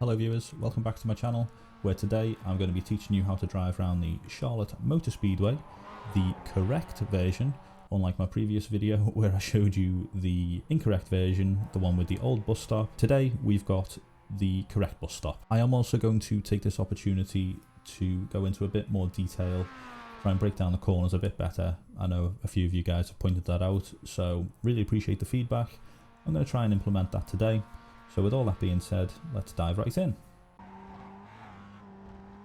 Hello viewers, welcome back to my channel, where today I'm going to be teaching you how to drive around the Charlotte Motor Speedway, the correct version, unlike my previous video where I showed you the incorrect version, the one with the old bus stop. Today we've got the correct bus stop. I am also going to take this opportunity to go into a bit more detail, try and break down the corners a bit better. I know a few of you guys have pointed that out, so really appreciate the feedback. I'm going to try and implement that today. So with all that being said, let's dive right in.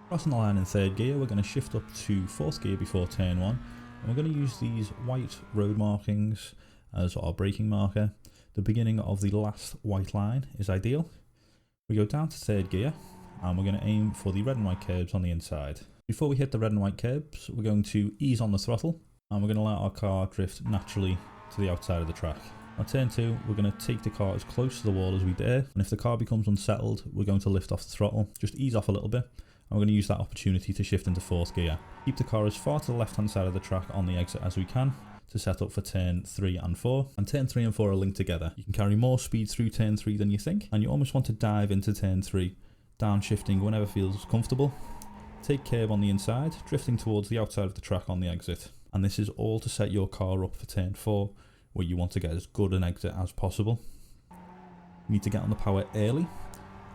Crossing the line in third gear, we're going to shift up to fourth gear before turn one, and we're going to use these white road markings as our braking marker. The beginning of the last white line is ideal. We go down to third gear, and we're going to aim for the red and white curbs on the inside. Before we hit the red and white curbs, we're going to ease on the throttle, and we're going to let our car drift naturally to the outside of the track. On turn two, we're going to take the car as close to the wall as we dare, and if the car becomes unsettled, we're going to lift off the throttle, just ease off a little bit, and we're going to use that opportunity to shift into fourth gear. Keep the car as far to the left hand side of the track on the exit as we can to set up for turn 3 and 4, and turn 3 and 4 are linked together. You can carry more speed through turn 3 than you think, and you almost want to dive into turn 3, downshifting whenever feels comfortable. Take curb on the inside, drifting towards the outside of the track on the exit, and this is all to set your car up for turn 4, where you want to get as good an exit as possible. You need to get on the power early,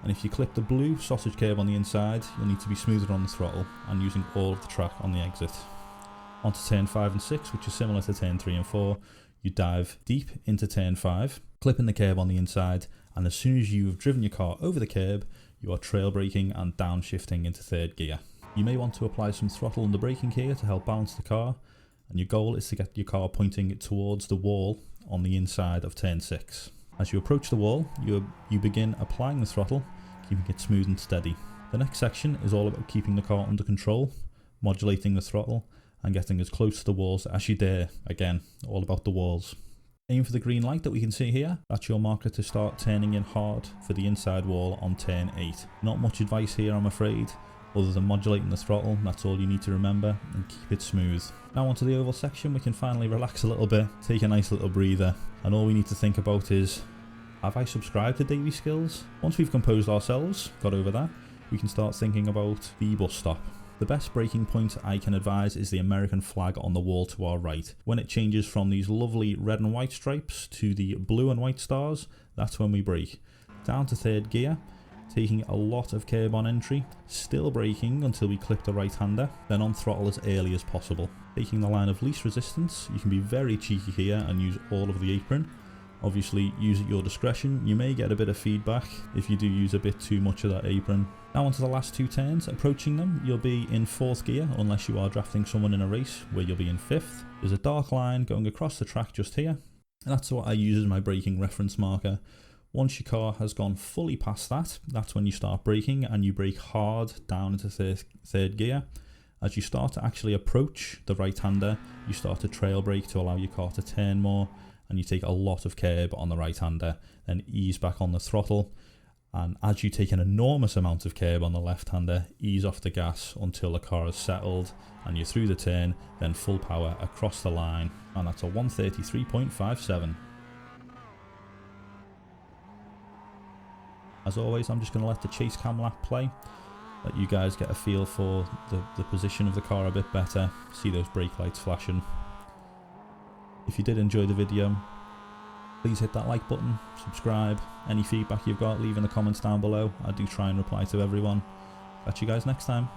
and if you clip the blue sausage curve on the inside, you'll need to be smoother on the throttle and using all of the track on the exit. Onto turn 5 and 6, which is similar to turn 3 and 4, you dive deep into turn 5, clipping the curb on the inside, and as soon as you've driven your car over the curb, you are trail braking and downshifting into third gear. You may want to apply some throttle under braking here to help balance the car, and your goal is to get your car pointing towards the wall on the inside of turn 6. As you approach the wall, you begin applying the throttle, keeping it smooth and steady. The next section is all about keeping the car under control, modulating the throttle, and getting as close to the walls as you dare. Again, all about the walls. Aim for the green light that we can see here. That's your marker to start turning in hard for the inside wall on turn 8. Not much advice here, I'm afraid, other than modulating the throttle. That's all you need to remember, and keep it smooth. Now onto the oval section, we can finally relax a little bit, take a nice little breather, and all we need to think about is, have I subscribed to Daveyskills? Once we've composed ourselves, got over that, we can start thinking about the bus stop. The best braking point I can advise is the American flag on the wall to our right. When it changes from these lovely red and white stripes to the blue and white stars, that's when we brake. Down to third gear, taking a lot of curb on entry, still braking until we clip the right hander, then on throttle as early as possible. Taking the line of least resistance, you can be very cheeky here and use all of the apron. Obviously use at your discretion, you may get a bit of feedback if you do use a bit too much of that apron. Now onto the last two turns, approaching them you'll be in fourth gear unless you are drafting someone in a race where you'll be in fifth. There's a dark line going across the track just here, and that's what I use as my braking reference marker. Once your car has gone fully past that, that's when you start braking, and you brake hard down into third gear. As you start to actually approach the right-hander, you start to trail brake to allow your car to turn more, and you take a lot of curb on the right-hander, then ease back on the throttle, and as you take an enormous amount of curb on the left-hander, ease off the gas until the car is settled, and you're through the turn, then full power across the line, and that's a 133.57. As always, I'm just going to let the chase cam lap play, let you guys get a feel for the position of the car a bit better, see those brake lights flashing. If you did enjoy the video, please hit that like button, subscribe, any feedback you've got leave in the comments down below. I do try and reply to everyone. Catch you guys next time.